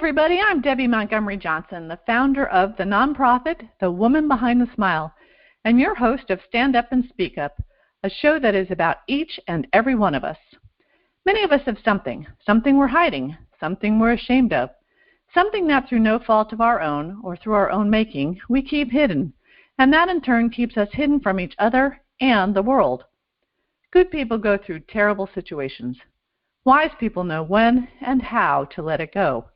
everybody. I'm Debby Montgomery Johnson, the founder of the nonprofit, The Woman Behind the Smile, and your host of Stand Up and Speak Up, a show that is about each and every one of us. Many of us have something we're hiding, something we're ashamed of, something that through no fault of our own or through our own making, we keep hidden, and that in turn keeps us hidden from each other and the world. Good people go through terrible situations. Wise people know when and how to let it go.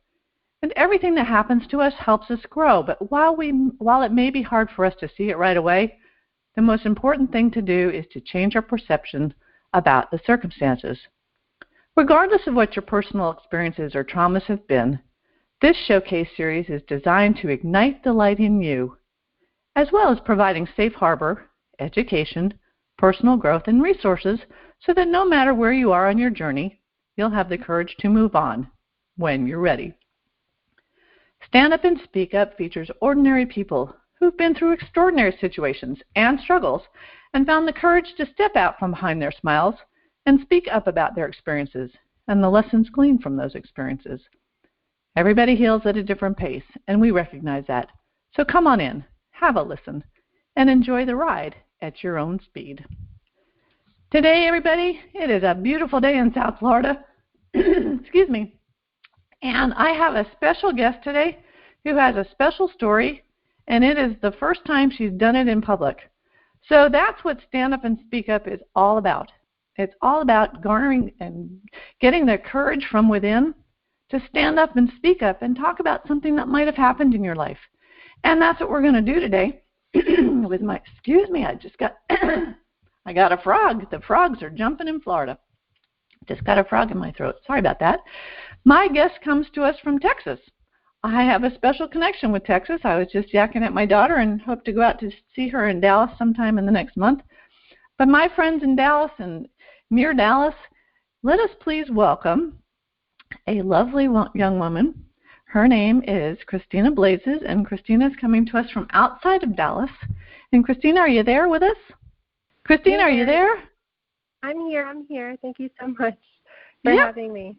And everything that happens to us helps us grow, but while it may be hard for us to see it right away, the most important thing to do is to change our perception about the circumstances. Regardless of what your personal experiences or traumas have been, this showcase series is designed to ignite the light in you, as well as providing safe harbor, education, personal growth, and resources so that no matter where you are on your journey, you'll have the courage to move on when you're ready. Stand Up and Speak Up features ordinary people who've been through extraordinary situations and struggles and found the courage to step out from behind their smiles and speak up about their experiences and the lessons gleaned from those experiences. Everybody heals at a different pace, and we recognize that. So come on in, have a listen, and enjoy the ride at your own speed. Today, everybody, it is a beautiful day in South Florida. Excuse me. And I have a special guest today who has a special story, and it is the first time she's done it in public. So that's what Stand Up and Speak Up is all about. It's all about garnering and getting the courage from within to stand up and speak up and talk about something that might have happened in your life. And that's what we're going to do today with my, excuse me, I just got, I got a frog. The frogs are jumping in Florida. Just got a frog in my throat. Sorry about that. My guest comes to us from Texas. I have a special connection with Texas. I was just yakking at my daughter and hope to go out to see her in Dallas sometime in the next month. But my friends in Dallas and near Dallas, let us please welcome a lovely young woman. Her name is Christina Blazes, and Christina is coming to us from outside of Dallas. And Christina, are you there with us? Christina, are you there? I'm here. Thank you so much for having me.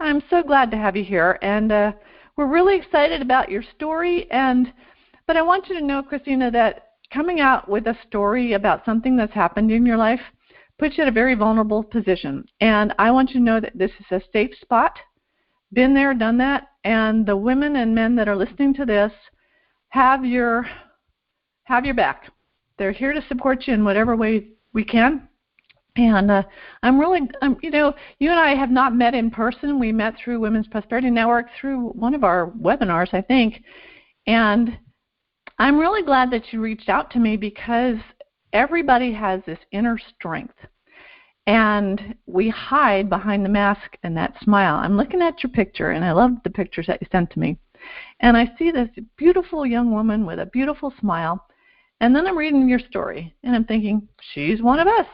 I'm so glad to have you here, and we're really excited about your story. But I want you to know, Christina, that coming out with a story about something that's happened in your life puts you in a very vulnerable position. And I want you to know that this is a safe spot. Been there, done that, and the women and men that are listening to this have your back. They're here to support you in whatever way we can. And you know, you and I have not met in person. We met through Women's Prosperity Network through one of our webinars, I think. And I'm really glad that you reached out to me because everybody has this inner strength. And we hide behind the mask and that smile. I'm looking at your picture, and I love the pictures that you sent to me. And I see this beautiful young woman with a beautiful smile. And then I'm reading your story, and I'm thinking, she's one of us.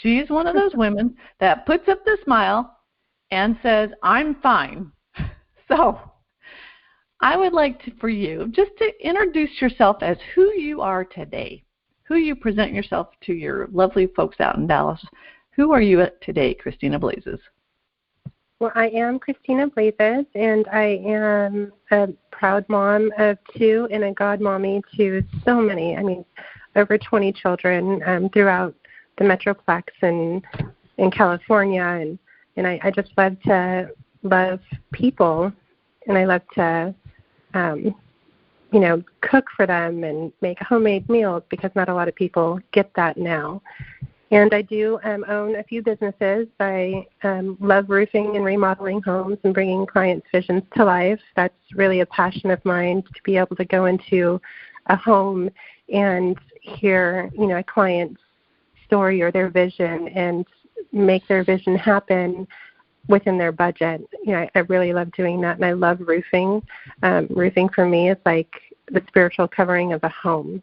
She's one of those women that puts up the smile and says, I'm fine. So I would like for you just to introduce yourself as who you are today, who you present yourself to your lovely folks out in Dallas. Who are you today, Christina Blazes? Well, I am Christina Blazes, and I am a proud mom of 2 and a godmommy to so many, over 20 children throughout the Metroplex and in California. And I just love people, and I love to, cook for them and make homemade meals because not a lot of people get that now. And I do own a few businesses. I love roofing and remodeling homes and bringing clients' visions to life. That's really a passion of mine, to be able to go into a home and hear, a client's story or their vision and make their vision happen within their budget. I really love doing that, and I love roofing. Roofing for me is like the spiritual covering of a home.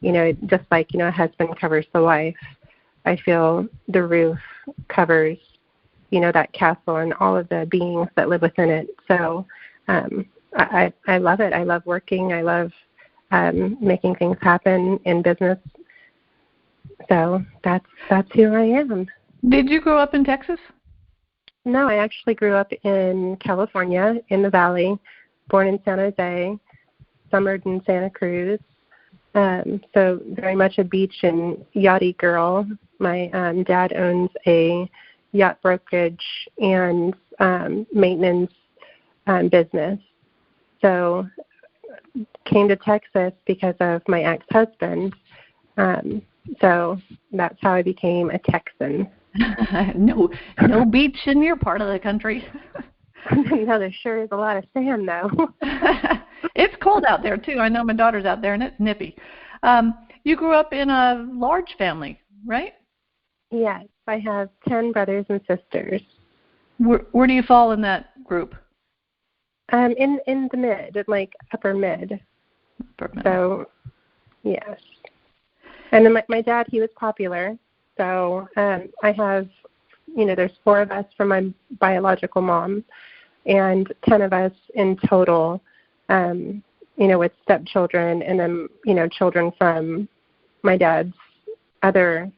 Just like, a husband covers the wife. I feel the roof covers, that castle and all of the beings that live within it. So I love it. I love working. I love making things happen in business. So that's who I am. Did you grow up in Texas? No, I actually grew up in California, in the Valley. born in San Jose, summered in Santa Cruz. So very much a beach and yachty girl. My dad owns a yacht brokerage and maintenance business. So came to Texas because of my ex-husband. So that's how I became a Texan. No beach in your part of the country. No, there sure is a lot of sand, though. It's cold out there, too. I know my daughter's out there, and it's nippy. You grew up in a large family, right? Yes, I have 10 brothers and sisters. Where do you fall in that group? In the mid, like upper mid. So, yes. And then my dad, he was popular. So I have, there's 4 of us from my biological mom and 10 of us in total, with stepchildren and then, children from my dad's other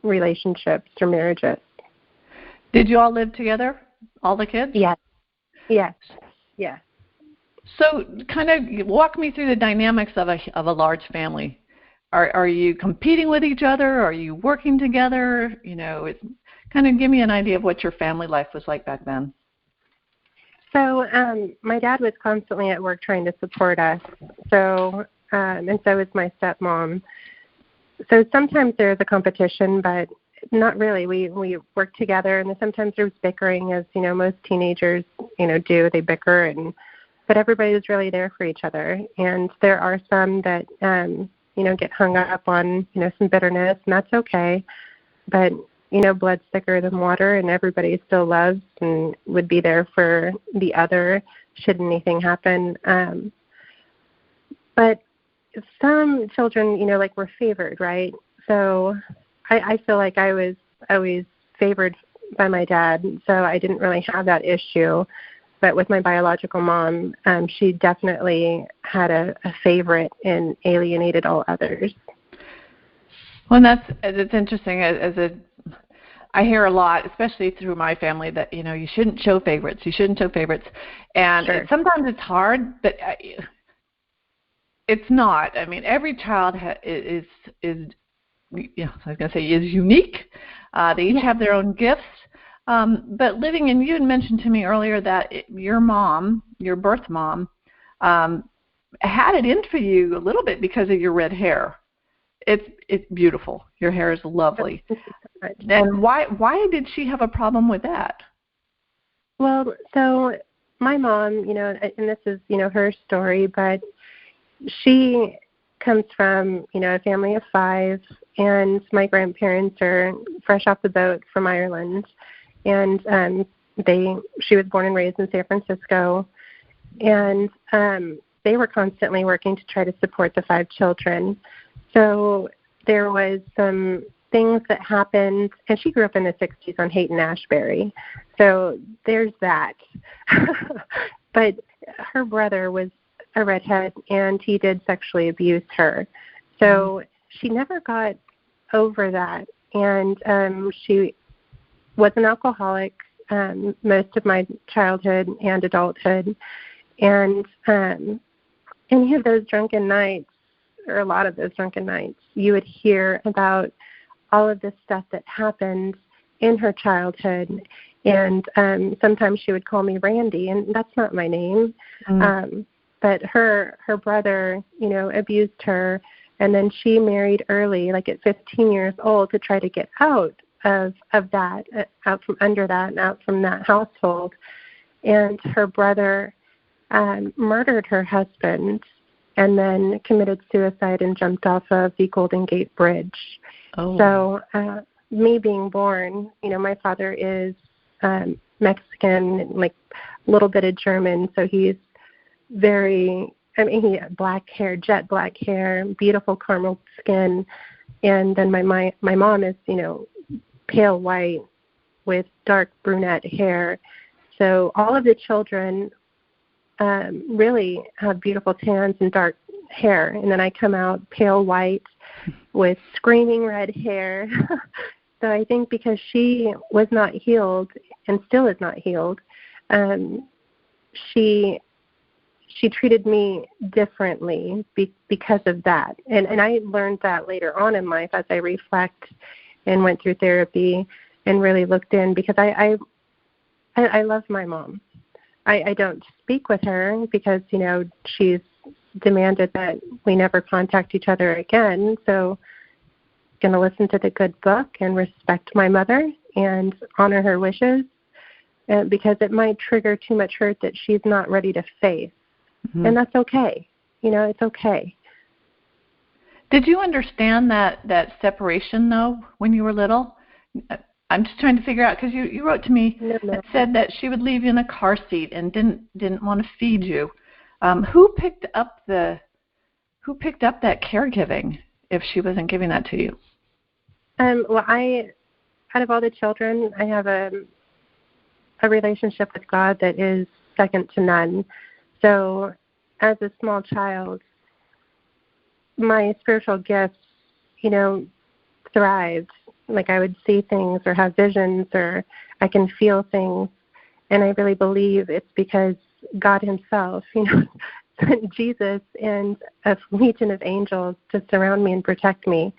relationships or marriages. Did you all live together, all the kids? Yes. So kind of walk me through the dynamics of a large family. Are you competing with each other? Are you working together? Kind of give me an idea of what your family life was like back then. So my dad was constantly at work trying to support us. So and so was my stepmom. So sometimes there's a competition, but not really. We work together, and then sometimes there's bickering, as most teenagers do. They bicker, but everybody was really there for each other. And there are some that get hung up on some bitterness, and that's okay. But blood's thicker than water, and everybody still loves and would be there for the other should anything happen. But some children, were favored, right? So I feel like I was always favored by my dad, so I didn't really have that issue. But with my biological mom, she definitely had a favorite and alienated all others. Well, that's interesting. I hear a lot, especially through my family, that you shouldn't show favorites. You shouldn't show favorites, and sure. Sometimes it's hard, but it's not. I mean, every child is I was going to say is unique. They each have their own gifts. But living in, you had mentioned to me earlier that your mom, your birth mom, had it in for you a little bit because of your red hair. It's beautiful. Your hair is lovely. And why did she have a problem with that? Well, so my mom, and this is, her story, but she comes from, a family of 5, and my grandparents are fresh off the boat from Ireland. And she was born and raised in San Francisco, and they were constantly working to try to support the 5 children. So there was some things that happened, and she grew up in the 60s on Haight and Ashbury. So there's that. But her brother was a redhead, and he did sexually abuse her. So she never got over that, and she was an alcoholic most of my childhood and adulthood. And any of those drunken nights, or a lot of those drunken nights, you would hear about all of this stuff that happened in her childhood. And sometimes she would call me Randy, and that's not my name. But her brother, abused her, and then she married early, like at 15 years old, to try to get out of that, out from under that, and out from that household. And her brother murdered her husband and then committed suicide and jumped off of the Golden Gate Bridge. Oh. So me being born, my father is Mexican, like a little bit of German, so he's he had black hair, jet black hair, beautiful caramel skin. And then my mom is, pale white with dark brunette hair. So all of the children really have beautiful tans and dark hair. And then I come out pale white with screaming red hair. So I think because she was not healed and still is not healed, she she treated me differently because of that. And I learned that later on in life as I reflect and went through therapy and really looked in, because I love my mom. I don't speak with her because, she's demanded that we never contact each other again. So I'm going to listen to the good book and respect my mother and honor her wishes, because it might trigger too much hurt that she's not ready to face. Mm-hmm. And that's okay. It's okay. Did you understand that separation, though, when you were little? I'm just trying to figure out, because you wrote to me and said that she would leave you in a car seat and didn't want to feed you. Who picked up that caregiving if she wasn't giving that to you? Well, out of all the children, I have a relationship with God that is second to none. So as a small child, my spiritual gifts, thrived. Like I would see things or have visions, or I can feel things. And I really believe it's because God himself, sent Jesus and a legion of angels to surround me and protect me.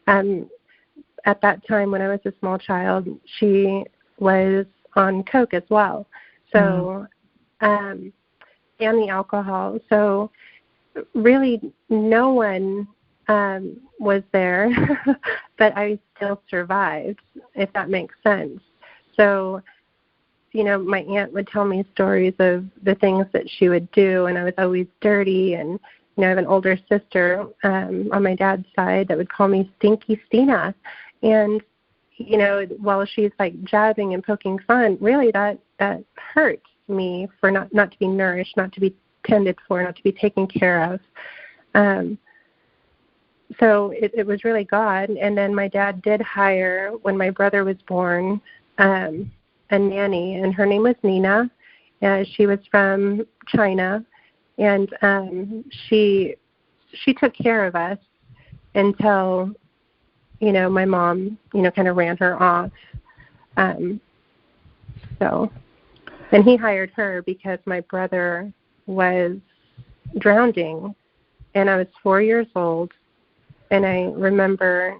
At that time when I was a small child, she was on coke as well. So, and the alcohol. So really no one was there, but I still survived, if that makes sense. So, my aunt would tell me stories of the things that she would do, and I was always dirty. And, I have an older sister on my dad's side that would call me Stinky Stina. And, while she's like jabbing and poking fun, really that hurt me for not to be nourished, not to be tended for, not to be taken care of. So it was really God. And then my dad did hire, when my brother was born, a nanny, and her name was Nina. She was from China, and she took care of us until, my mom, kind of ran her off. So, and he hired her because my brother was drowning, and I was 4 years old, and I remember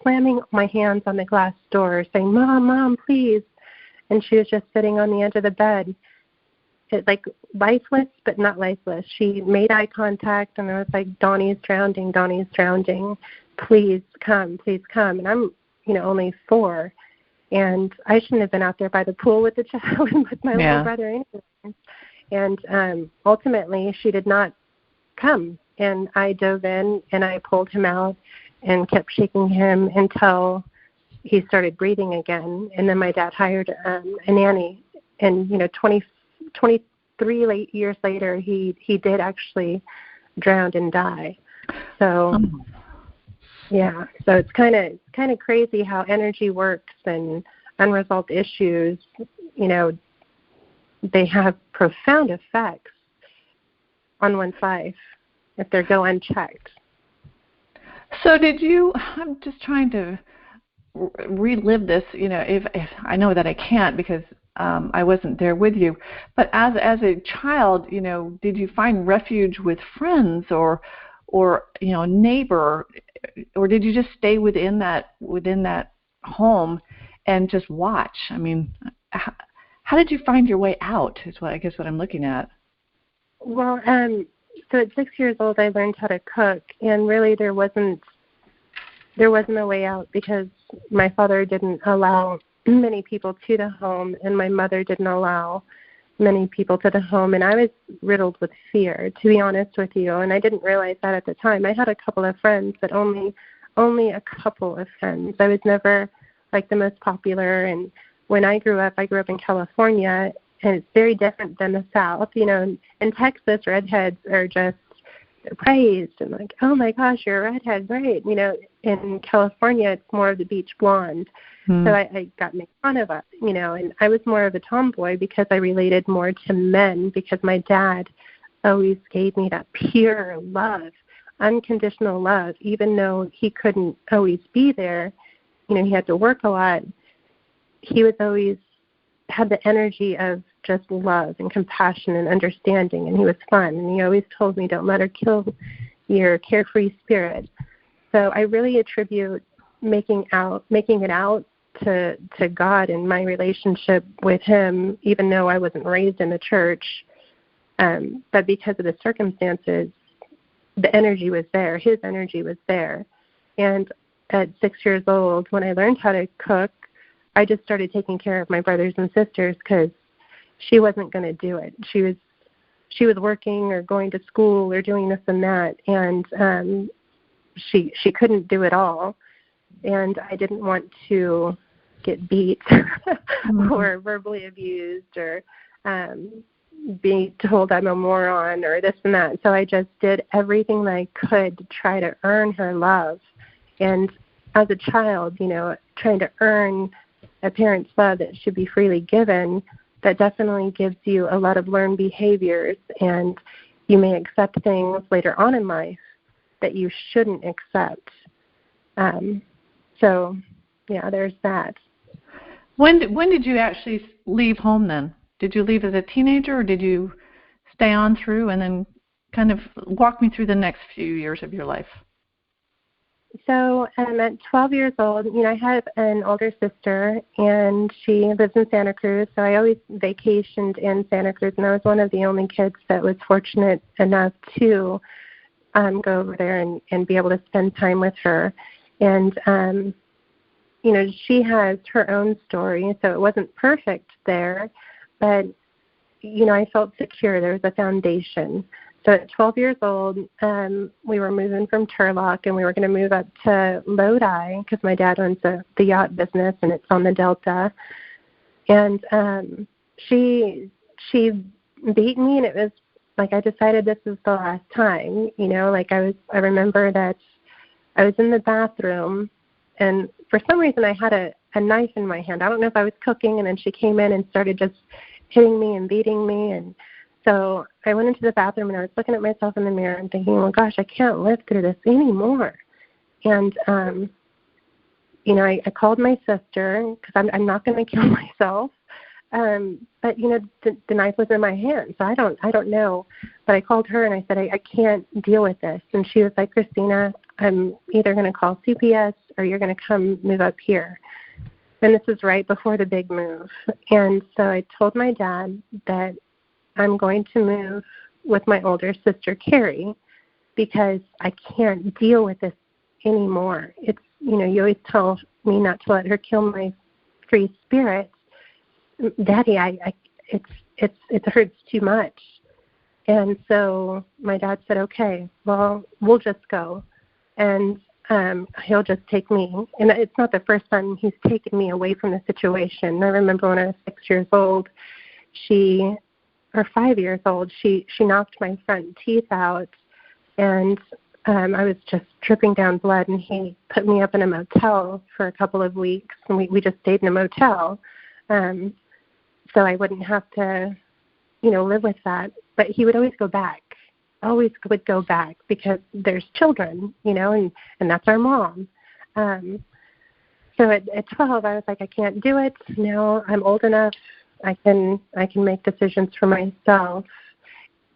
slamming my hands on the glass door, saying, "Mom, please." And she was just sitting on the edge of the bed, lifeless, but not lifeless. She made eye contact, and I was like, Donnie's drowning. Please come. And I'm, only 4. And I shouldn't have been out there by the pool with the child and with my little brother anyway. And ultimately, she did not come. And I dove in, and I pulled him out and kept shaking him until he started breathing again. And then my dad hired a nanny. And, 23 years later, he did actually drown and die. So, so it's kind of crazy how energy works, and unresolved issues, they have profound effects on one's life if they go unchecked. So I'm just trying to relive this, if I know that I can't because I wasn't there with you, but as a child, did you find refuge with friends or neighbor, or did you just stay within that home and just watch? I mean, how did you find your way out is what I'm looking at. Well, so at 6 years old, I learned how to cook, and really there wasn't a way out because my father didn't allow many people to the home, and my mother didn't allow many people to the home, and I was riddled with fear, to be honest with you, and I didn't realize that at the time. I had a couple of friends, but only a couple of friends. I was never like the most popular, and when I grew up in California, and it's very different than the South. In Texas, redheads are just praised and like, oh my gosh, you're a redhead, great. In California, it's more of the beach blonde. So I got made fun of, and I was more of a tomboy because I related more to men, because my dad always gave me that pure love, unconditional love, even though he couldn't always be there. He had to work a lot. He was always had the energy of just love and compassion and understanding, and he was fun. And he always told me, don't let her kill your carefree spirit. So I really attribute making it out to God and my relationship with him, even though I wasn't raised in the church. But because of the circumstances, the energy was there. His energy was there. And at 6 years old, when I learned how to cook, I just started taking care of my brothers and sisters because she wasn't going to do it. She was working or going to school or doing this and that, and she couldn't do it all. And I didn't want to get beat or verbally abused or be told I'm a moron or this and that. So I just did everything that I could to try to earn her love. And as a child, trying to earn a parent's love that should be freely given, that definitely gives you a lot of learned behaviors, and you may accept things later on in life that you shouldn't accept. So, yeah, there's that. When did you actually leave home then? Did you leave as a teenager, or did you stay on through, and then kind of walk me through the next few years of your life? So at 12 years old, I have an older sister, and she lives in Santa Cruz, so I always vacationed in Santa Cruz, and I was one of the only kids that was fortunate enough to go over there and be able to spend time with her. And, she has her own story, so it wasn't perfect there, but, I felt secure. There was a foundation. So at 12 years old, we were moving from Turlock, and we were going to move up to Lodi because my dad owns the yacht business, and it's on the Delta. And she beat me, and it was like I decided this is the last time. I remember that I was in the bathroom, and for some reason I had a knife in my hand. I don't know if I was cooking, and then she came in and started just hitting me and beating me, and so I went into the bathroom, and I was looking at myself in the mirror and thinking, well, gosh, I can't live through this anymore. And, I called my sister because I'm not going to kill myself. But, the knife was in my hand, so I don't know. But I called her, and I said, I can't deal with this. And she was like, Christina, I'm either going to call CPS or you're going to come move up here. And this was right before the big move. And so I told my dad that I'm going to move with my older sister, Carrie, because I can't deal with this anymore. It's, you always tell me not to let her kill my free spirit. Daddy, it hurts too much. And so my dad said, okay, well, we'll just go. And he'll just take me. And it's not the first time he's taken me away from the situation. I remember when I was 6 years old, or 5 years old, she knocked my front teeth out, and I was just dripping down blood, and he put me up in a motel for a couple of weeks, and we just stayed in a motel, so I wouldn't have to, live with that. But he would always go back, because there's children, and that's our mom. So at 12, I was like, I can't do it. No, I'm old enough. I can make decisions for myself.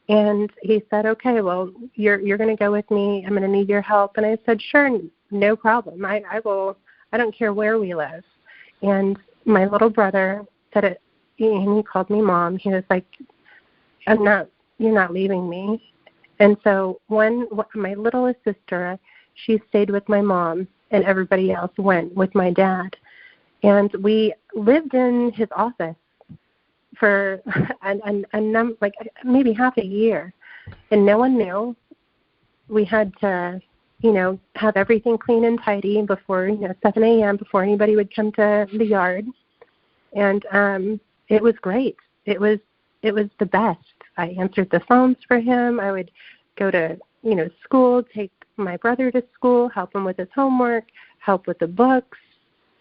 And he said, okay, well, you're going to go with me. I'm going to need your help. And I said, sure, no problem. I will. I don't care where we live. And my little brother said it, and he called me Mom. He was like, you're not leaving me. And so my littlest sister, she stayed with my mom, and everybody else went with my dad. And we lived in his office for like maybe half a year, and no one knew. We had to, have everything clean and tidy before 7 a.m. before anybody would come to the yard, and it was great. It was the best. I answered the phones for him. I would go to school, take my brother to school, help him with his homework, help with the books,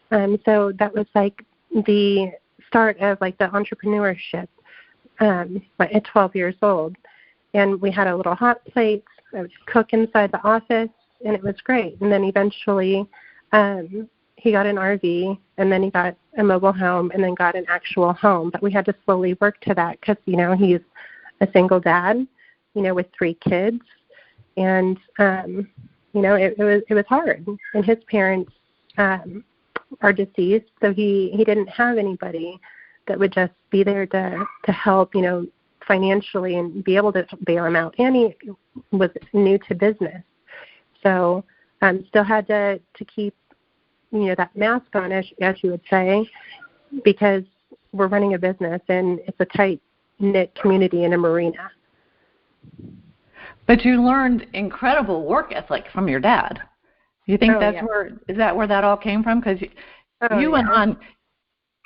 so that was like the start of like the entrepreneurship at 12 years old. And we had a little hot plate. I would cook inside the office, and it was great. And then eventually he got an RV, and then he got a mobile home and then got an actual home. But we had to slowly work to that because, you know, he's a single dad, you know, with 3 kids. And, you know, it was hard. And his parents are deceased, so he didn't have anybody that would just be there to help, you know, financially and be able to bail him out. And he was new to business. So still had to keep, you know, that mask on, as you would say, because we're running a business and it's a tight-knit community in a marina. But you learned incredible work ethic from your dad. You think is that where that all came from? Because you went on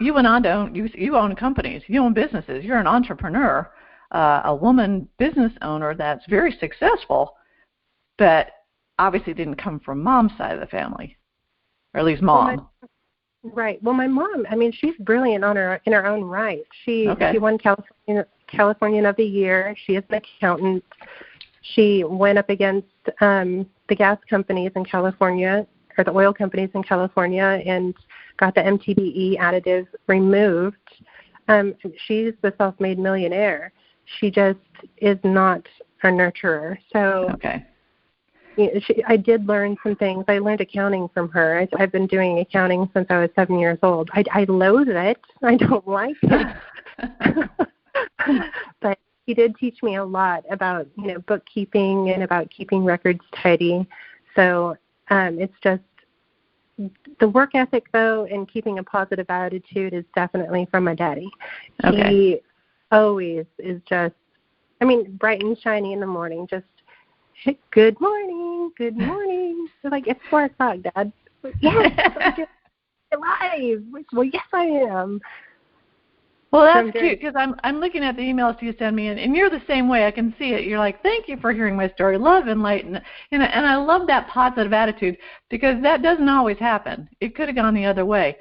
to own, you own companies, you own businesses, you're an entrepreneur, a woman business owner that's very successful, but obviously didn't come from mom's side of the family, or at least mom. Right. Well, my mom, I mean, she's brilliant in her own right. She won Californian of the Year. She is an accountant. She went up against the gas companies in California, or the oil companies in California, and got the MTBE additive removed. She's the self-made millionaire. She just is not a nurturer. So I did learn some things. I learned accounting from her. I've been doing accounting since I was 7 years old. I loathe it. I don't like it. But he did teach me a lot about, you know, bookkeeping and about keeping records tidy. So it's just the work ethic, though, and keeping a positive attitude is definitely from my daddy. Okay. He always is just, I mean, bright and shiny in the morning, just, good morning, good morning. So like, it's 4 o'clock, Dad. Yes, I'm alive. Well, yes, I am. Well, that's cute, because I'm looking at the emails you send me, and you're the same way. I can see it. You're like, thank you for hearing my story. Love and light. And I love that positive attitude, because that doesn't always happen. It could have gone the other way.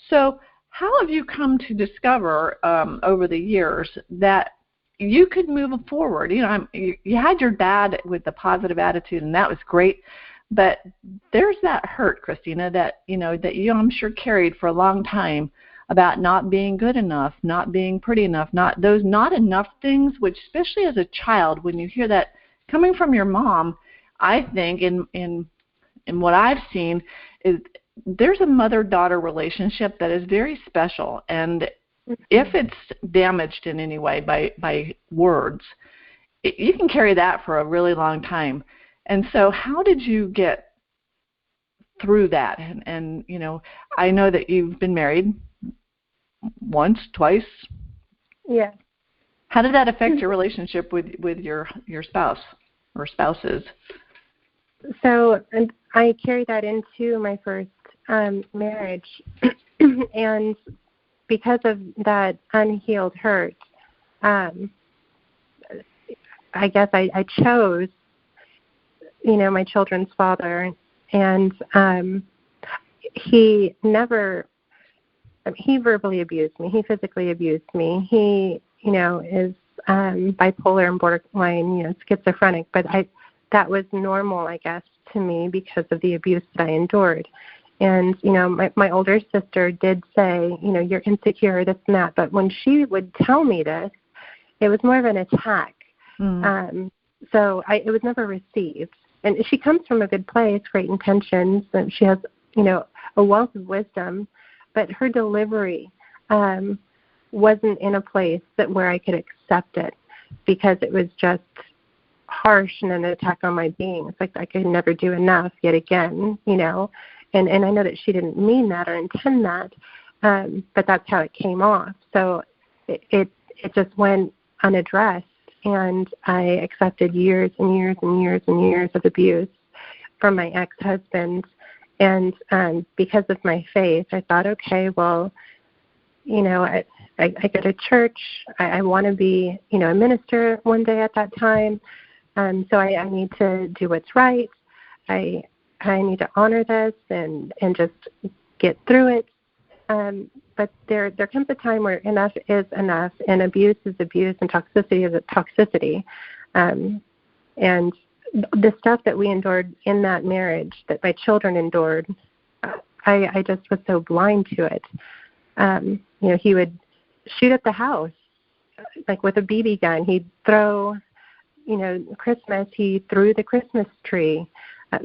So how have you come to discover over the years that you could move forward? You know, you had your dad with the positive attitude, and that was great. But there's that hurt, Christina, that you I'm sure carried for a long time, about not being good enough, not being pretty enough, those not enough things, which especially as a child, when you hear that coming from your mom, I think in what I've seen is there's a mother-daughter relationship that is very special. And if it's damaged in any way by words, you can carry that for a really long time. And so how did you get through that? And you know, I know that you've been married once, twice. Yeah. How did that affect your relationship with your spouse or spouses? So, and I carried that into my first marriage, and because of that unhealed hurt, I guess I chose, you know, my children's father, and he verbally abused me. He physically abused me. He, you know, is bipolar and borderline, you know, schizophrenic. But that was normal, I guess, to me because of the abuse that I endured. And, you know, my older sister did say, you know, you're insecure, this and that. But when she would tell me this, it was more of an attack. So it was never received. And she comes from a good place, great intentions, and she has, you know, a wealth of wisdom. But her delivery wasn't in a place where I could accept it, because it was just harsh and an attack on my being. It's like I could never do enough yet again, you know. And I know that she didn't mean that or intend that, but that's how it came off. So it just went unaddressed, and I accepted years and years and years and years of abuse from my ex-husband. And because of my faith, I thought, okay, well, you know, I go to church. I want to be, you know, a minister one day at that time. So I need to do what's right. I need to honor this and just get through it. But there comes a time where enough is enough, and abuse is abuse, and toxicity is toxicity. And the stuff that we endured in that marriage, that my children endured, I just was so blind to it. He would shoot at the house, like with a BB gun. He'd throw, Christmas, he threw the Christmas tree.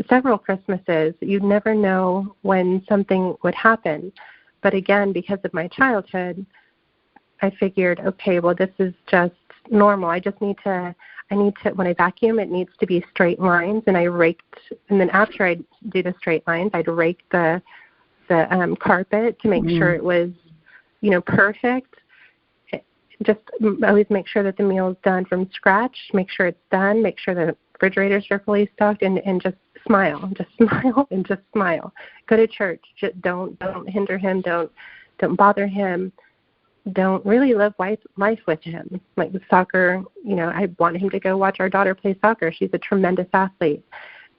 Several Christmases. You'd never know when something would happen. But again, because of my childhood, I figured, okay, well, this is just normal. I need to, when I vacuum, it needs to be straight lines. And and then after I do the straight lines, I'd rake the carpet to make sure it was, perfect. Just always make sure that the meal is done from scratch, make sure it's done, make sure the refrigerators are fully stocked, and just smile and just smile. Go to church. Just don't hinder him. Don't bother him. Don't really live life with him. Like with soccer, I want him to go watch our daughter play soccer. She's a tremendous athlete.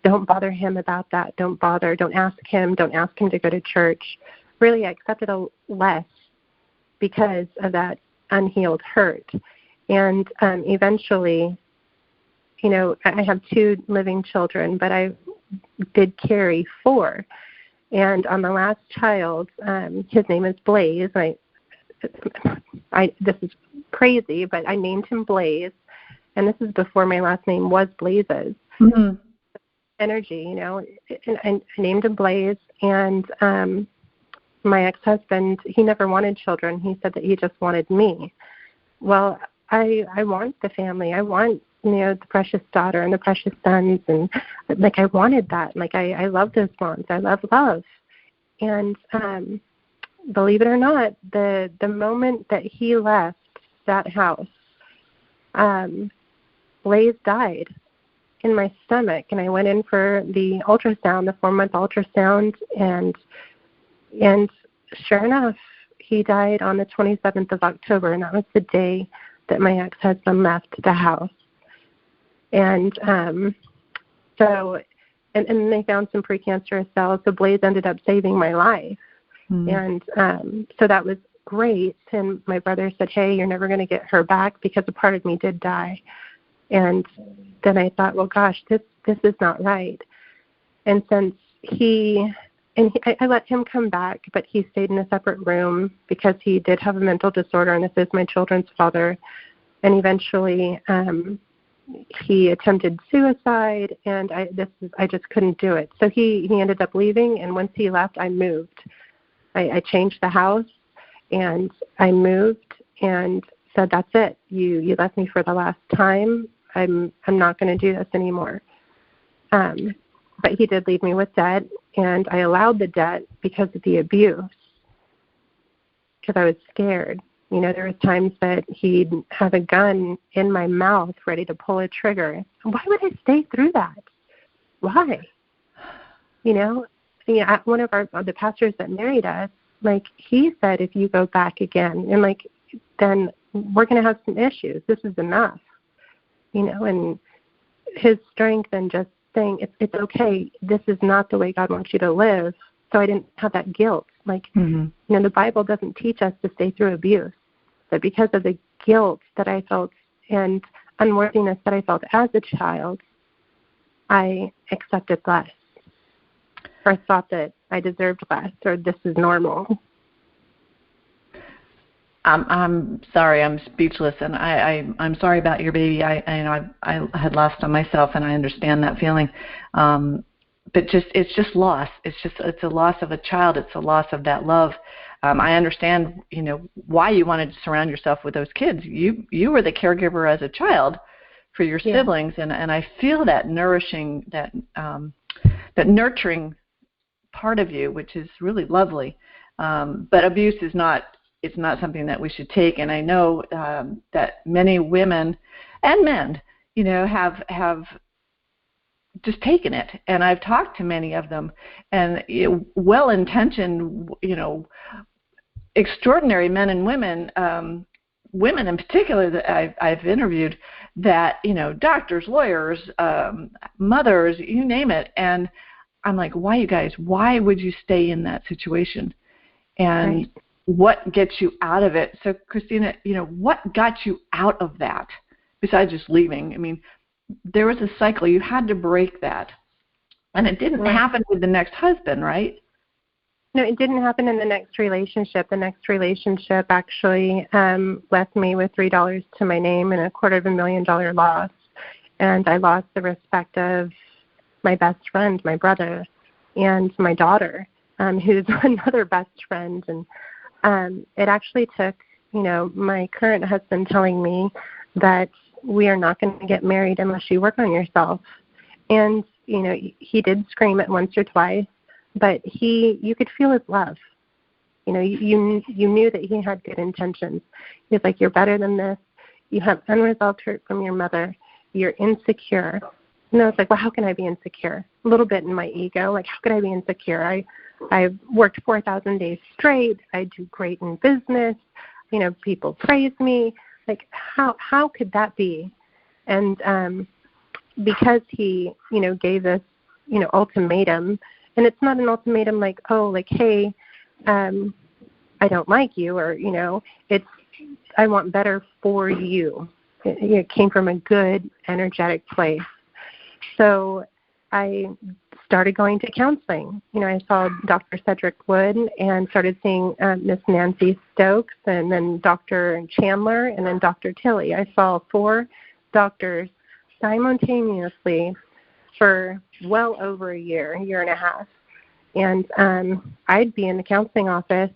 Don't bother him about that. Don't ask him to go to church. Really, I accepted less because of that unhealed hurt. And eventually, I have 2 living children, but I did carry 4. And on the last child, his name is Blaze. This is crazy, but I named him Blaze, and this is before my last name was Blazes. Mm-hmm. Energy, and I named him Blaze, and my ex-husband, he never wanted children. He said that he just wanted me. Well, I want the family. I want, the precious daughter and the precious sons, and I wanted that. I love those bonds. I love love. And believe it or not, the moment that he left that house, Blaze died in my stomach, and I went in for the ultrasound, the 4-month ultrasound, and sure enough, he died on the 27th of October, and that was the day that my ex-husband left the house. And so they found some precancerous cells, so Blaze ended up saving my life. And so that was great. And my brother said, hey, you're never going to get her back, because a part of me did die. And then I thought, well, gosh, this is not right. And since I let him come back, but he stayed in a separate room because he did have a mental disorder, and this is my children's father. And eventually he attempted suicide, and I just couldn't do it. So he ended up leaving, and once he left, I moved. I changed the house, and I moved and said, that's it. You left me for the last time. I'm not going to do this anymore. But he did leave me with debt, and I allowed the debt because of the abuse, because I was scared. There was times that he'd have a gun in my mouth ready to pull a trigger. Why would I stay through that? Why? One of the pastors that married us, he said, if you go back again, and then we're going to have some issues. This is enough. And his strength and just saying, it's okay, this is not the way God wants you to live. So I didn't have that guilt. The Bible doesn't teach us to stay through abuse. But because of the guilt that I felt and unworthiness that I felt as a child, I accepted less, or thought that I deserved less, or this is normal. I'm sorry, I'm speechless, and I'm sorry about your baby. I had lost on myself, and I understand that feeling. But it's just loss. It's a loss of a child. It's a loss of that love. I understand, why you wanted to surround yourself with those kids. You were the caregiver as a child for your siblings, and I feel that nourishing, that nurturing part of you, which is really lovely. But abuse is not. It's not something that we should take, and I know that many women and men, have just taken it. And I've talked to many of them, and well-intentioned, extraordinary men and women, women in particular that I've interviewed, that doctors, lawyers, mothers, you name it, and I'm like, why would you stay in that situation? And right. What gets you out of it? So, Christina, what got you out of that besides just leaving? I mean, there was a cycle. You had to break that. And it didn't happen with the next husband, right? No, it didn't happen in the next relationship. The next relationship actually left me with $3 to my name and a $250,000 loss. And I lost the respect of my best friend, my brother, and my daughter, who's another best friend. And it actually took, my current husband telling me that we are not going to get married unless you work on yourself. And, he did scream it once or twice, but you could feel his love. You knew that he had good intentions. He was like, you're better than this. You have unresolved hurt from your mother. You're insecure. And I was like, well, how can I be insecure? A little bit in my ego. Like, how could I be insecure? I've worked 4,000 days straight. I do great in business. People praise me. Like, how could that be? And because he, gave this, ultimatum, and it's not an ultimatum like, hey, I don't like you, or, it's, I want better for you. It came from a good, energetic place. So I started going to counseling. I saw Dr. Cedric Wood and started seeing Miss Nancy Stokes, and then Dr. Chandler, and then Dr. Tilley. I saw 4 doctors simultaneously for well over a year and a half. And I'd be in the counseling office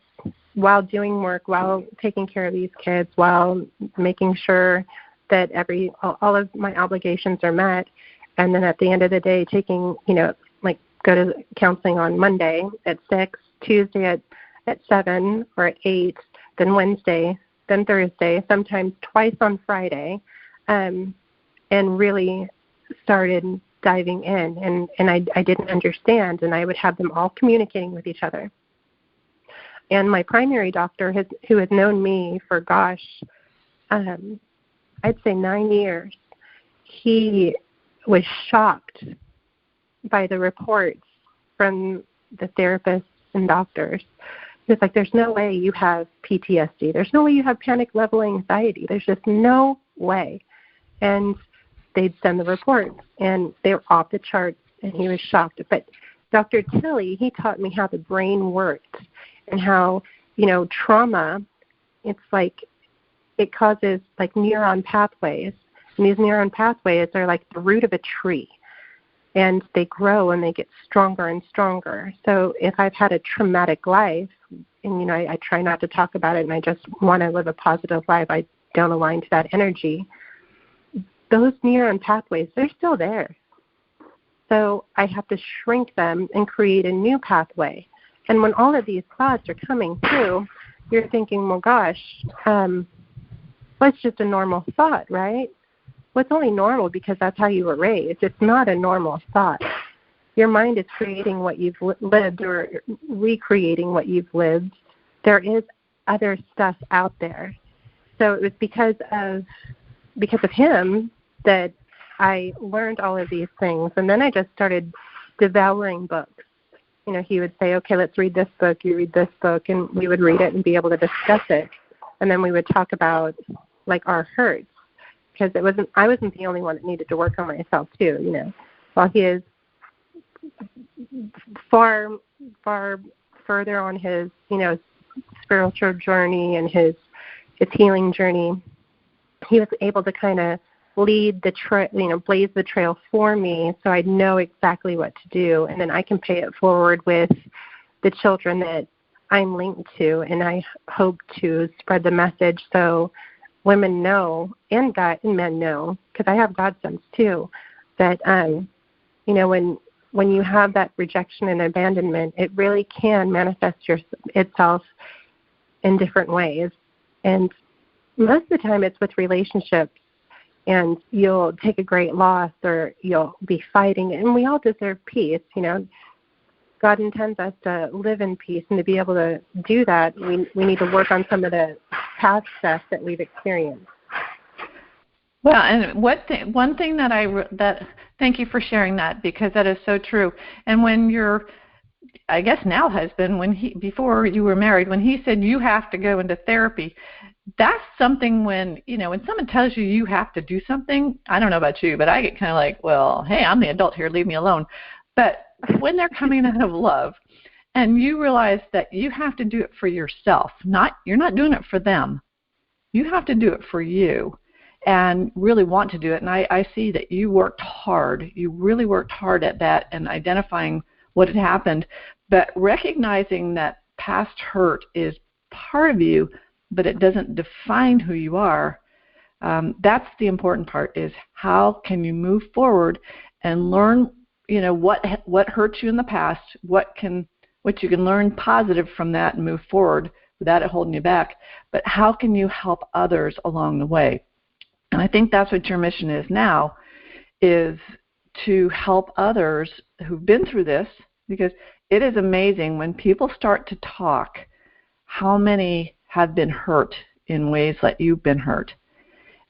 while doing work, while taking care of these kids, while making sure that all of my obligations are met. And then at the end of the day, taking, go to counseling on Monday at 6, Tuesday at 7 or at 8, then Wednesday, then Thursday, sometimes twice on Friday, and really started diving in. And I didn't understand, and I would have them all communicating with each other. And my primary doctor, who had known me for, I'd say 9 years, he was shocked by the reports from the therapists and doctors. He was like, there's no way you have PTSD. There's no way you have panic level anxiety. There's just no way. And they'd send the reports, and they were off the charts, and he was shocked. But Dr. Tilley, he taught me how the brain worked and how, trauma, it's like it causes like neuron pathways. And these neuron pathways are like the root of a tree, and they grow and they get stronger and stronger. So if I've had a traumatic life, and, I try not to talk about it, and I just want to live a positive life, I don't align to that energy, those neuron pathways, they're still there. So I have to shrink them and create a new pathway. And when all of these thoughts are coming through, you're thinking, well, gosh, it's just a normal thought, right? Well, it's only normal because that's how you were raised. It's not a normal thought. Your mind is creating what you've lived or recreating what you've lived. There is other stuff out there. So it was because of him that I learned all of these things. And then I just started devouring books. He would say, okay, let's read this book, you read this book, and we would read it and be able to discuss it. And then we would talk about, like, our hurts, because I wasn't the only one that needed to work on myself, too, While he is far, far further on his, spiritual journey and his healing journey, he was able to kind of lead the blaze the trail for me, so I know exactly what to do, and then I can pay it forward with the children that I'm linked to, and I hope to spread the message so women know, and men know, because I have godsons too, that when you have that rejection and abandonment, it really can manifest itself in different ways, and most of the time it's with relationships. And you'll take a great loss, or you'll be fighting, and we all deserve peace. God intends us to live in peace, and to be able to do that, we need to work on some of the past stuff that we've experienced. Well, and one thing that thank you for sharing that, because that is so true. And when your, I guess now husband, before you were married, when he said you have to go into therapy, that's something when someone tells you have to do something, I don't know about you, but I get kind of like, well, hey, I'm the adult here, leave me alone. But when they're coming out of love, and you realize that you have to do it for yourself. You're not doing it for them. You have to do it for you and really want to do it. And I see that you worked hard. You really worked hard at that and identifying what had happened, but recognizing that past hurt is part of you, but it doesn't define who you are. That's the important part, is how can you move forward and learn, what hurt you in the past, what you can learn positive from that and move forward without it holding you back, but how can you help others along the way? And I think that's what your mission is now, is to help others who've been through this, because it is amazing when people start to talk how many have been hurt in ways that you've been hurt.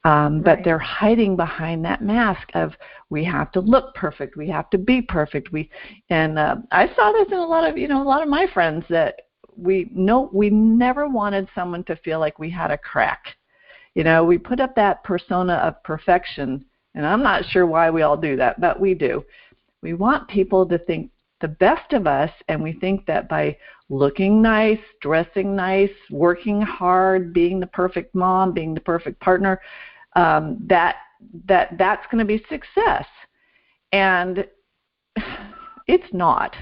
But they're hiding behind that mask of, we have to look perfect, we have to be perfect. I saw this in a lot of my friends, that we never wanted someone to feel like we had a crack. We put up that persona of perfection, and I'm not sure why we all do that, but we do. We want people to think the best of us, and we think that by looking nice, dressing nice, working hard, being the perfect mom, being the perfect partner, that's going to be success. And it's not.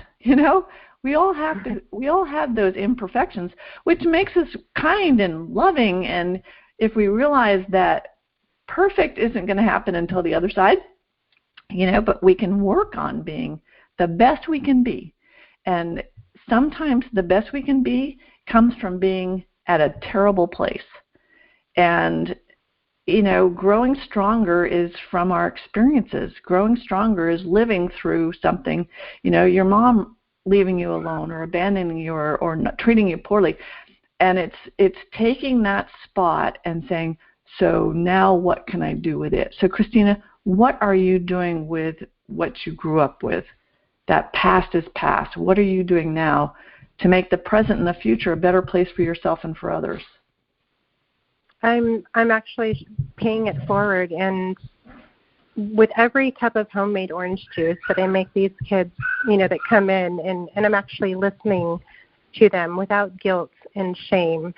We all have those imperfections, which makes us kind and loving. And if we realize that perfect isn't going to happen until the other side, but we can work on being the best we can be. And sometimes the best we can be comes from being at a terrible place. And, growing stronger is from our experiences. Growing stronger is living through something, your mom leaving you alone or abandoning you or not treating you poorly. And it's taking that spot and saying, so now what can I do with it? So Christina, what are you doing with what you grew up with? That past is past. What are you doing now to make the present and the future a better place for yourself and for others? I'm actually paying it forward, and with every cup of homemade orange juice that I make these kids, that come in, and I'm actually listening to them without guilt and shame.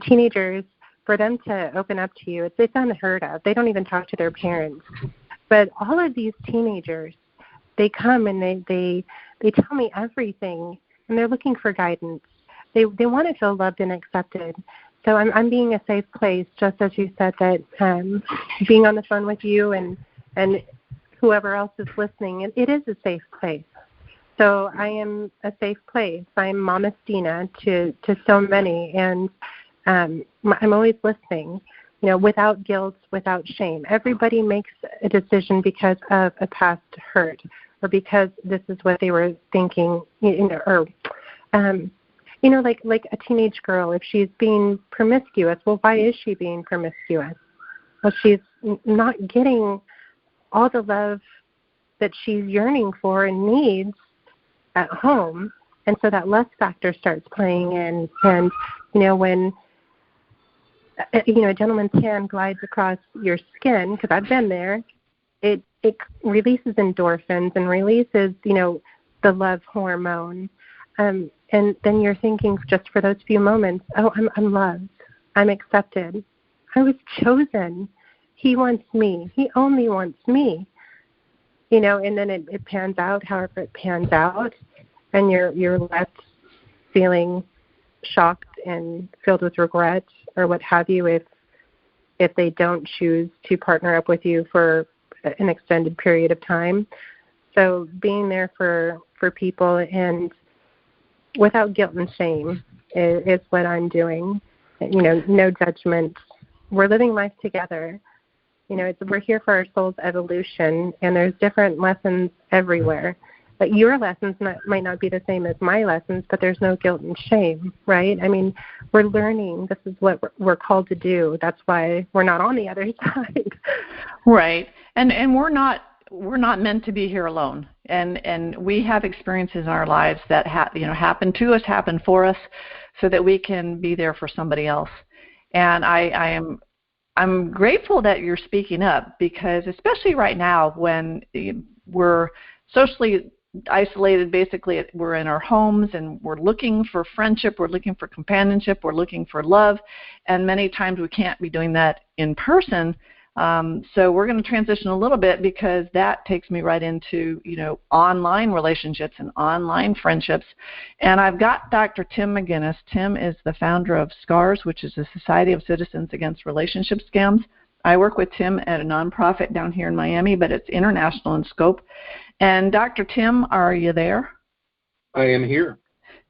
Teenagers, for them to open up to you, it's unheard of. They don't even talk to their parents. But all of these teenagers, they come and they tell me everything, and they're looking for guidance. They want to feel loved and accepted. So I'm being a safe place, just as you said that being on the phone with you and whoever else is listening, it is a safe place. So I am a safe place. I'm Mama Stina to so many, and I'm always listening, without guilt, without shame. Everybody makes a decision because of a past hurt, or because this is what they were thinking, like a teenage girl, if she's being promiscuous, well, why is she being promiscuous? Well, she's not getting all the love that she's yearning for and needs at home, and so that lust factor starts playing in. And when a gentleman's hand glides across your skin, because I've been there, it releases endorphins and releases the love hormone, and then you're thinking just for those few moments, oh, I'm loved, I'm accepted, I was chosen, he wants me, he only wants me. And then it pans out however it pans out, and you're left feeling shocked and filled with regret or what have you if they don't choose to partner up with you for an extended period of time. So being there for people and without guilt and shame is what I'm doing. No judgment. We're living life together. We're here for our soul's evolution, and there's different lessons everywhere. But your lessons might not be the same as my lessons, but there's no guilt and shame, right? I mean, we're learning. This is what we're called to do. That's why we're not on the other side. Right. And we're not meant to be here alone. And we have experiences in our lives that happen to us, happen for us, so that we can be there for somebody else. And I'm grateful that you're speaking up, because especially right now when we're socially isolated. Basically, we're in our homes and we're looking for friendship, we're looking for companionship, we're looking for love, and many times we can't be doing that in person. So we're going to transition a little bit because that takes me right into, online relationships and online friendships. And I've got Dr. Tim McGuinness. Tim is the founder of SCARS, which is the Society of Citizens Against Relationship Scams. I work with Tim at a nonprofit down here in Miami, but it's international in scope. And Dr. Tim, are you there? I am here.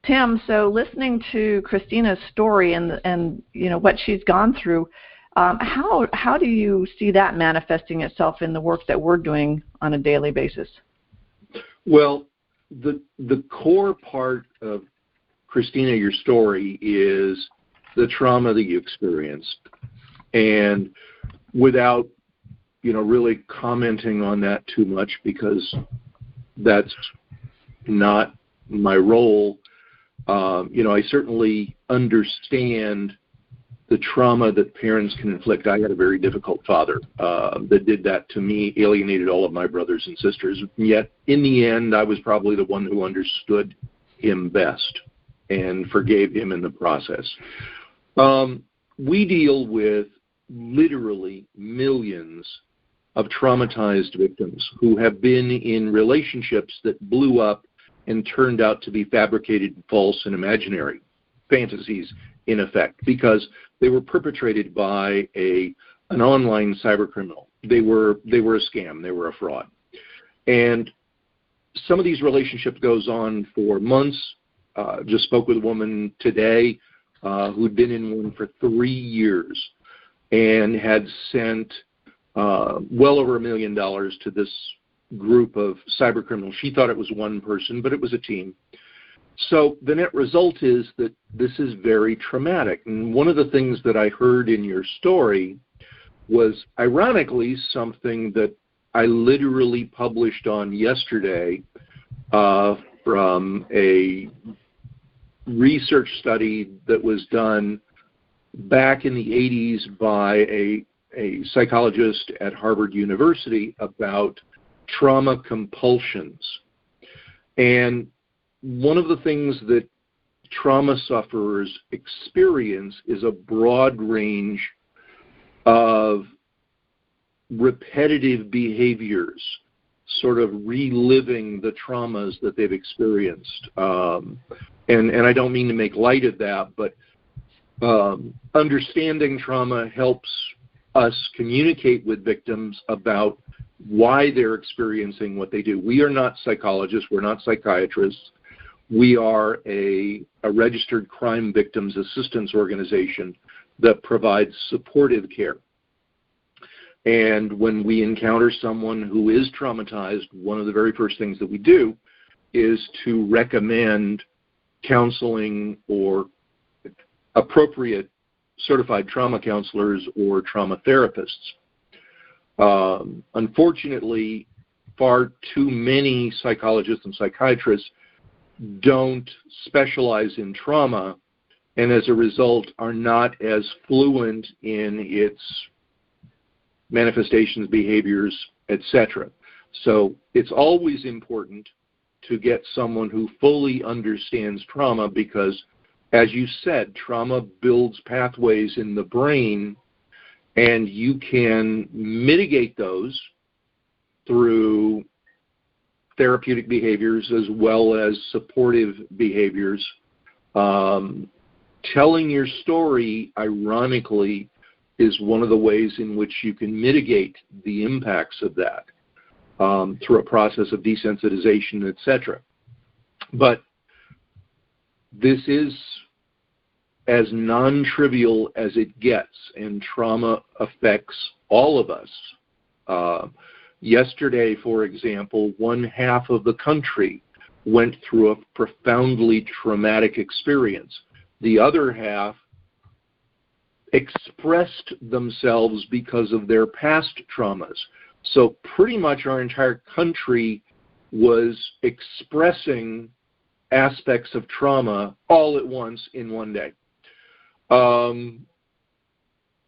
Tim, so listening to Christina's story and what she's gone through, how do you see that manifesting itself in the work that we're doing on a daily basis? Well, the core part of, Christina, your story is the trauma that you experienced. And without, really commenting on that too much, because that's not my role, I certainly understand the trauma that parents can inflict. I had a very difficult father that did that to me, alienated all of my brothers and sisters. Yet, in the end, I was probably the one who understood him best and forgave him in the process. We deal with literally millions of traumatized victims who have been in relationships that blew up and turned out to be fabricated, false, and imaginary fantasies, in effect, because they were perpetrated by an online cybercriminal. They were a scam. They were a fraud. And some of these relationships goes on for months. Just spoke with a woman today who'd been in one for 3 years and had sent well over $1 million to this group of cybercriminals. She thought it was one person, but it was a team. So the net result is that this is very traumatic. And one of the things that I heard in your story was, ironically, something that I literally published on yesterday from a research study that was done back in the 80s by a psychologist at Harvard University about trauma compulsions. And one of the things that trauma sufferers experience is a broad range of repetitive behaviors, sort of reliving the traumas that they've experienced. And I don't mean to make light of that, but understanding trauma helps us communicate with victims about why they're experiencing what they do. We are not psychologists. We're not psychiatrists. We are a registered crime victims assistance organization that provides supportive care. And when we encounter someone who is traumatized, one of the very first things that we do is to recommend counseling or appropriate certified trauma counselors or trauma therapists. Unfortunately, far too many psychologists and psychiatrists don't specialize in trauma, and as a result are not as fluent in its manifestations, behaviors, etc. So it's always important to get someone who fully understands trauma because, as you said, trauma builds pathways in the brain, and you can mitigate those through therapeutic behaviors as well as supportive behaviors. Telling your story, ironically, is one of the ways in which you can mitigate the impacts of that through a process of desensitization, etc. But this is as non-trivial as it gets, and trauma affects all of us. Yesterday, for example, 1/2 of the country went through a profoundly traumatic experience. The other half expressed themselves because of their past traumas. So pretty much our entire country was expressing aspects of trauma all at once in one day.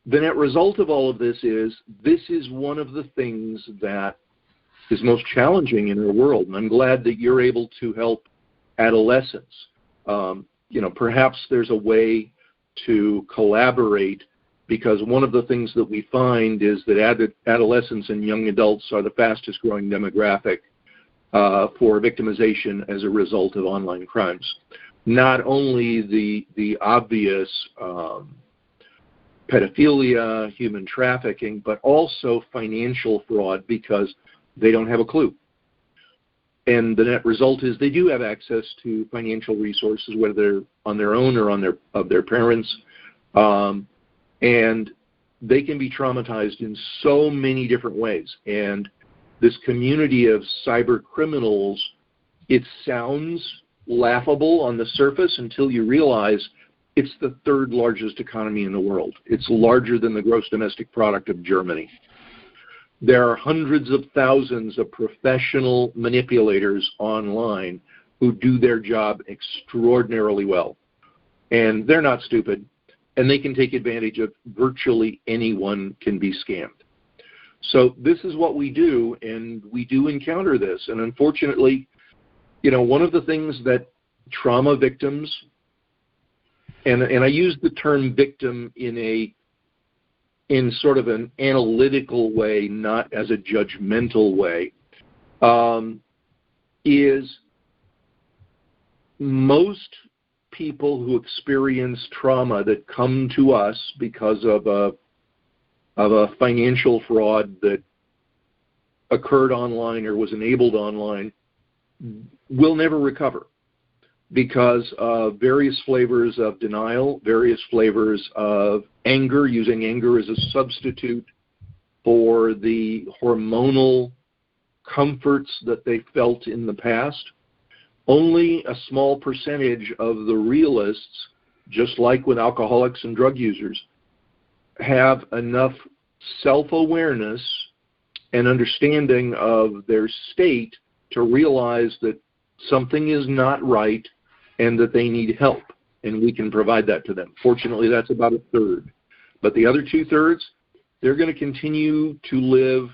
The net result of all of this is one of the things that most challenging in our world. And I'm glad that you're able to help adolescents. Perhaps there's a way to collaborate, because one of the things that we find is that adolescents and young adults are the fastest growing demographic for victimization as a result of online crimes. Not only the obvious pedophilia, human trafficking, but also financial fraud, because they don't have a clue. And the net result is they do have access to financial resources, whether they're on their own or of their parents, and they can be traumatized in so many different ways. And this community of cyber criminals, it sounds laughable on the surface until you realize it's the third largest economy in the world. It's larger than the gross domestic product of Germany. There are hundreds of thousands of professional manipulators online who do their job extraordinarily well. And they're not stupid, and they can take advantage of virtually anyone can be scammed. So this is what we do, and we do encounter this. And unfortunately, one of the things that trauma victims, and I use the term victim in sort of an analytical way, not as a judgmental way, is most people who experience trauma that come to us because of a financial fraud that occurred online or was enabled online will never recover, because of various flavors of denial, various flavors of anger, using anger as a substitute for the hormonal comforts that they felt in the past. Only a small percentage of the realists, just like with alcoholics and drug users, have enough self-awareness and understanding of their state to realize that something is not right and that they need help, and we can provide that to them. Fortunately, that's about a third. But the other two-thirds, they're going to continue to live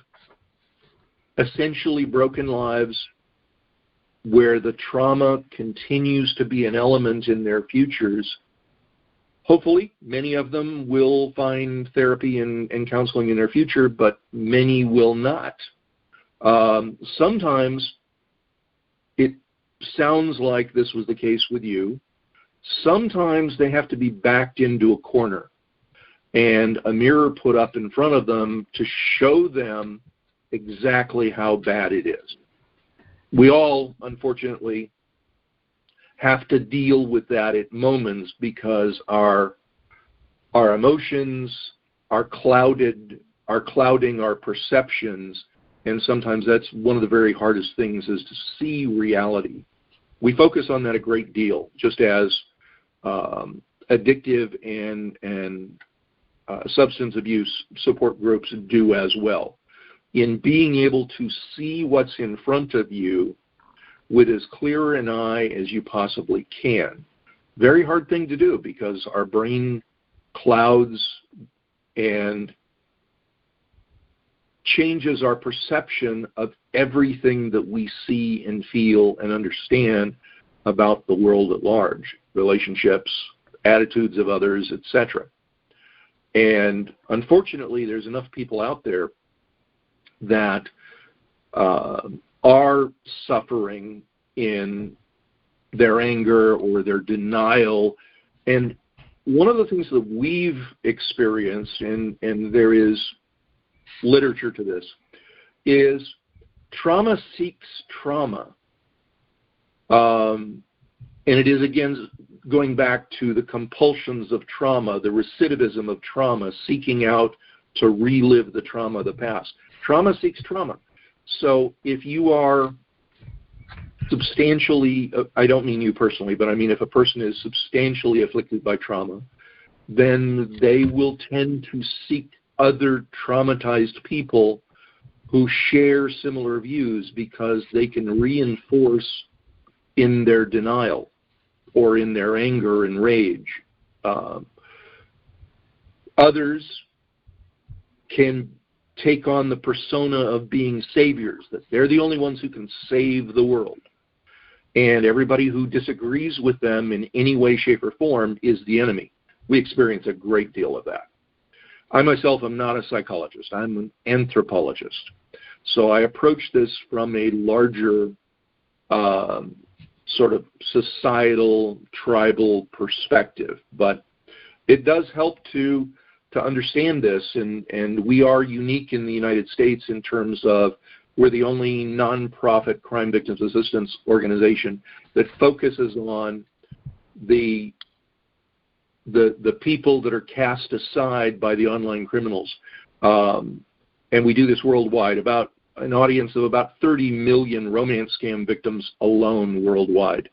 essentially broken lives where the trauma continues to be an element in their futures. Hopefully, many of them will find therapy and counseling in their future, but many will not. Sometimes it sounds like this was the case with you. Sometimes they have to be backed into a corner and a mirror put up in front of them to show them exactly how bad it is. We all, unfortunately, have to deal with that at moments, because our emotions are clouding our perceptions, and sometimes that's one of the very hardest things, is to see reality. We focus on that a great deal, just as addictive and substance abuse support groups do as well. In being able to see what's in front of you with as clear an eye as you possibly can. Very hard thing to do, because our brain clouds and changes our perception of everything that we see and feel and understand about the world at large, relationships, attitudes of others, etc. And unfortunately, there's enough people out there that are suffering in their anger or their denial. And one of the things that we've experienced, and there is literature to this, is trauma seeks trauma. And it is, again, going back to the compulsions of trauma, the recidivism of trauma, seeking out to relive the trauma of the past. Trauma seeks trauma. So if you are substantially, I don't mean you personally, but I mean if a person is substantially afflicted by trauma, then they will tend to seek other traumatized people who share similar views, because they can reinforce in their denial or in their anger and rage. Others can take on the persona of being saviors, that they're the only ones who can save the world. And everybody who disagrees with them in any way, shape, or form is the enemy. We experience a great deal of that. I myself am not a psychologist. I'm an anthropologist. So I approach this from a larger sort of societal, tribal perspective. But it does help to understand this, and we are unique in the United States in terms of we're the only nonprofit crime victims assistance organization that focuses on the people that are cast aside by the online criminals. And we do this worldwide, about an audience of about 30 million romance scam victims alone worldwide.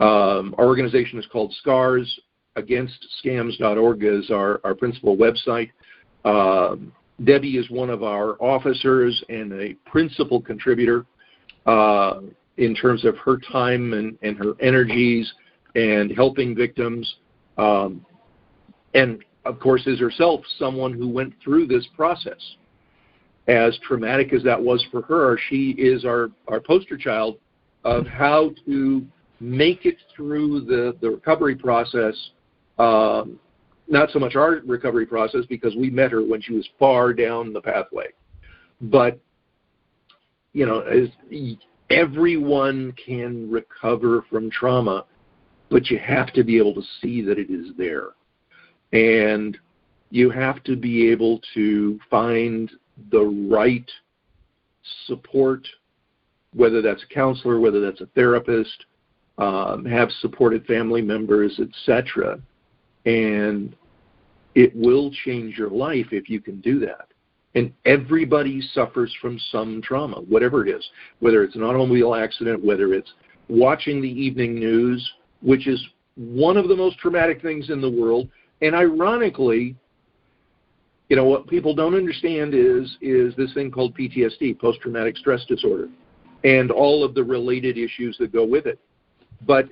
Our organization is called SCARS. AgainstScams.org is our principal website. Debby is one of our officers and a principal contributor in terms of her time and her energies and helping victims. And, of course, is herself someone who went through this process. As traumatic as that was for her, she is our poster child of how to make it through the recovery process. Not so much our recovery process, because we met her when she was far down the pathway. But, you know, everyone can recover from trauma, but you have to be able to see that it is there. And you have to be able to find the right support, whether that's a counselor, whether that's a therapist, have supported family members, etc. And it will change your life if you can do that. And everybody suffers from some trauma, whatever it is, whether it's an automobile accident, whether it's watching the evening news, which is one of the most traumatic things in the world. And ironically, you know, what people don't understand is this thing called PTSD, post-traumatic stress disorder, and all of the related issues that go with it. But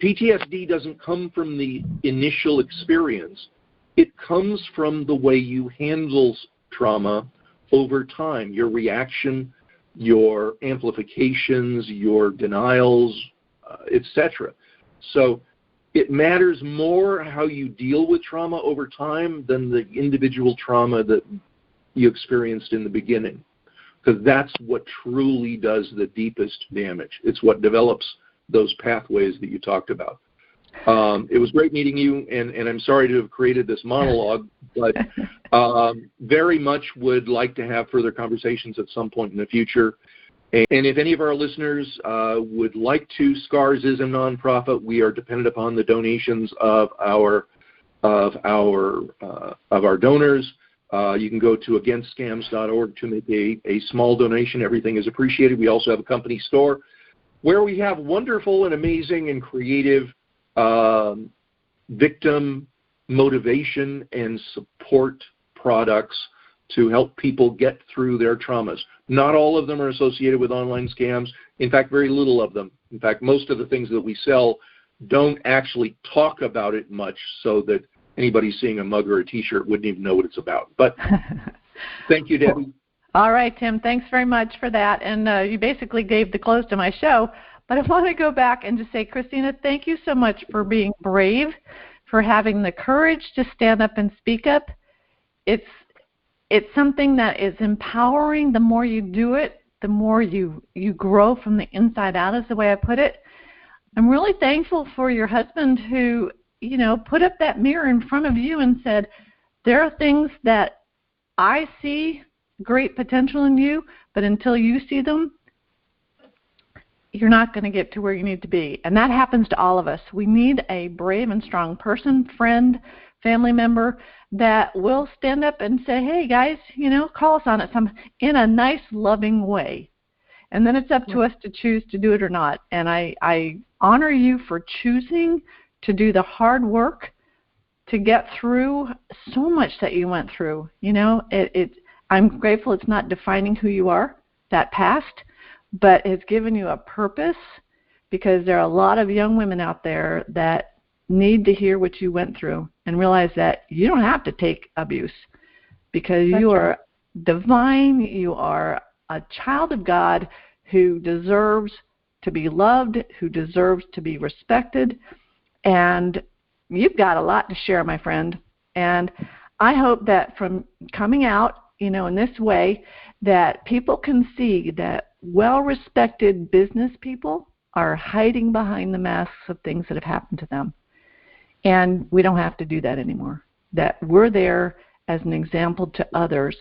PTSD doesn't come from the initial experience. It comes from the way you handle trauma over time, your reaction, your amplifications, your denials, etc. So it matters more how you deal with trauma over time than the individual trauma that you experienced in the beginning, because that's what truly does the deepest damage. It's what develops those pathways that you talked about. It was great meeting you, and I'm sorry to have created this monologue, but very much would like to have further conversations at some point in the future. And if any of our listeners would like to, SCARS is a nonprofit. We are dependent upon the donations of our donors. You can go to againstscams.org to make a small donation. Everything is appreciated. We also have a company store where we have wonderful and amazing and creative victim motivation and support products to help people get through their traumas. Not all of them are associated with online scams. In fact, very little of them. In fact, most of the things that we sell don't actually talk about it much, so that anybody seeing a mug or a T-shirt wouldn't even know what it's about. But thank you, Debby. All right, Tim, thanks very much for that. And you basically gave the close to my show. But I want to go back and just say, Christina, thank you so much for being brave, for having the courage to stand up and speak up. It's something that is empowering. The more you do it, the more you grow from the inside out, is the way I put it. I'm really thankful for your husband who, you know, put up that mirror in front of you and said, there are things that I see great potential in you, but until you see them, you're not going to get to where you need to be. And that happens to all of us. We need a brave and strong person, friend, family member that will stand up and say, hey, guys, you know, call us on it in a nice, loving way. And then it's up to us to choose to do it or not. And I honor you for choosing to do the hard work to get through so much that you went through. You know, I'm grateful it's not defining who you are, that past, but it's given you a purpose, because there are a lot of young women out there that need to hear what you went through and realize that you don't have to take abuse, because you are divine. You are a child of God who deserves to be loved, who deserves to be respected, and you've got a lot to share, my friend. And I hope that from coming out, in this way, that people can see that well-respected business people are hiding behind the masks of things that have happened to them. And we don't have to do that anymore, that we're there as an example to others.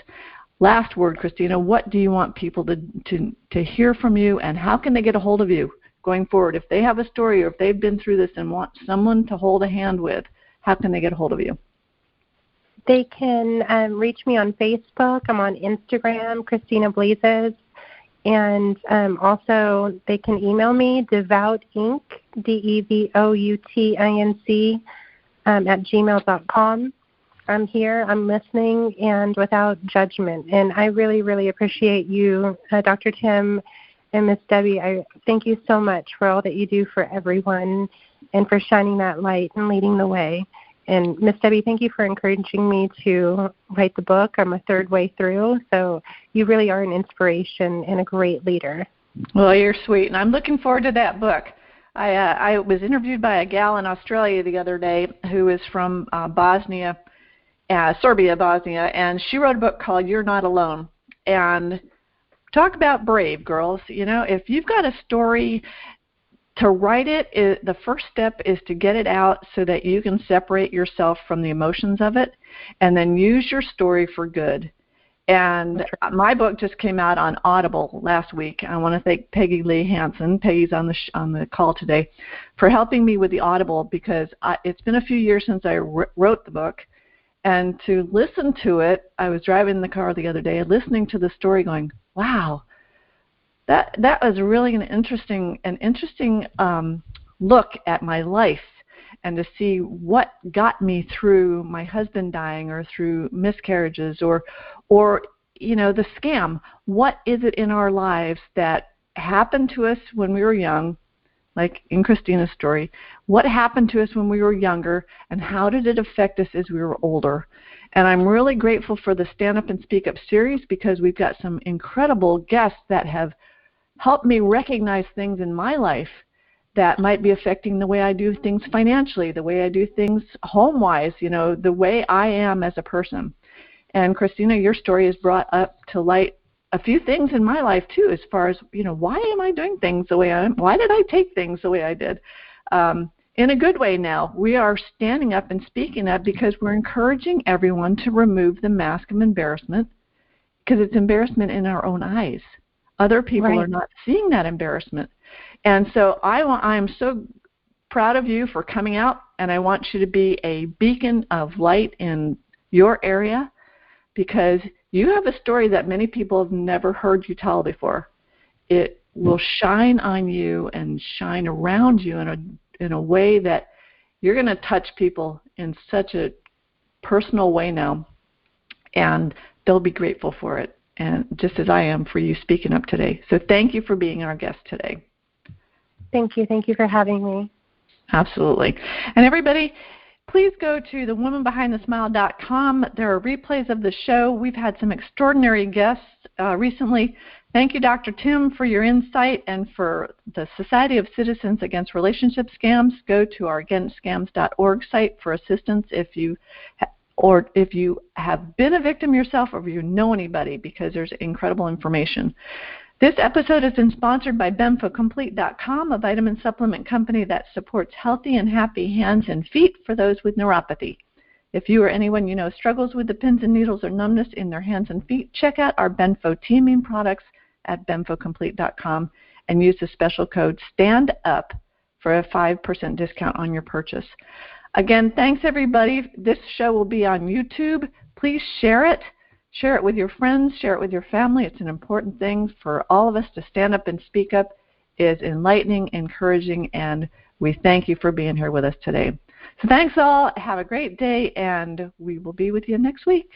Last word, Christina, what do you want people to hear from you, and how can they get a hold of you going forward? If they have a story or if they've been through this and want someone to hold a hand with, how can they get a hold of you? They can reach me on Facebook. I'm on Instagram, Christina Blazes. And also they can email me, devoutinc, DEVOUTINC, at gmail.com. I'm here, I'm listening, and without judgment. And I really, really appreciate you, Dr. Tim and Miss Debbie. I thank you so much for all that you do for everyone and for shining that light and leading the way. And Miss Debbie, thank you for encouraging me to write the book. I'm a third way through, so you really are an inspiration and a great leader. Well, you're sweet, and I'm looking forward to that book. I was interviewed by a gal in Australia the other day who is from Serbia, Bosnia, and she wrote a book called You're Not Alone. And talk about brave, girls. If you've got a story, to write it, the first step is to get it out so that you can separate yourself from the emotions of it and then use your story for good. And my book just came out on Audible last week. I want to thank Peggy Lee Hansen, Peggy's on the call today, for helping me with the Audible, because it's been a few years since I wrote the book. And to listen to it, I was driving in the car the other day, listening to the story going, wow, that was really an interesting look at my life, and to see what got me through my husband dying, or through miscarriages, or the scam. What is it in our lives that happened to us when we were young, like in Christina's story? What happened to us when we were younger, and how did it affect us as we were older? And I'm really grateful for the Stand Up and Speak Up series, because we've got some incredible guests that have helped me recognize things in my life that might be affecting the way I do things financially, the way I do things home-wise, the way I am as a person. And Christina, your story has brought up to light a few things in my life too, as far as, why am I doing things the way I am? Why did I take things the way I did? In a good way now. We are standing up and speaking up because we're encouraging everyone to remove the mask of embarrassment, because it's embarrassment in our own eyes. Other people are not seeing that embarrassment. And so I'm so proud of you for coming out, and I want you to be a beacon of light in your area, because you have a story that many people have never heard you tell before. It will shine on you and shine around you in a way that you're going to touch people in such a personal way now, and they'll be grateful for it. And just as I am for you speaking up today. So thank you for being our guest today. Thank you. Thank you for having me. Absolutely. And everybody, please go to thewomanbehindthesmile.com. There are replays of the show. We've had some extraordinary guests recently. Thank you, Dr. Tim, for your insight, and for the Society of Citizens Against Relationship Scams. Go to our againstscams.org site for assistance if you have been a victim yourself, or if you know anybody, because there's incredible information. This episode has been sponsored by BenfoComplete.com, a vitamin supplement company that supports healthy and happy hands and feet for those with neuropathy. If you or anyone you know struggles with the pins and needles or numbness in their hands and feet, check out our Benfo teaming products at BenfoComplete.com and use the special code STANDUP for a 5% discount on your purchase. Again, thanks, everybody. This show will be on YouTube. Please share it. Share it with your friends. Share it with your family. It's an important thing for all of us to stand up and speak up. It is enlightening, encouraging, and we thank you for being here with us today. So thanks all. Have a great day, and we will be with you next week.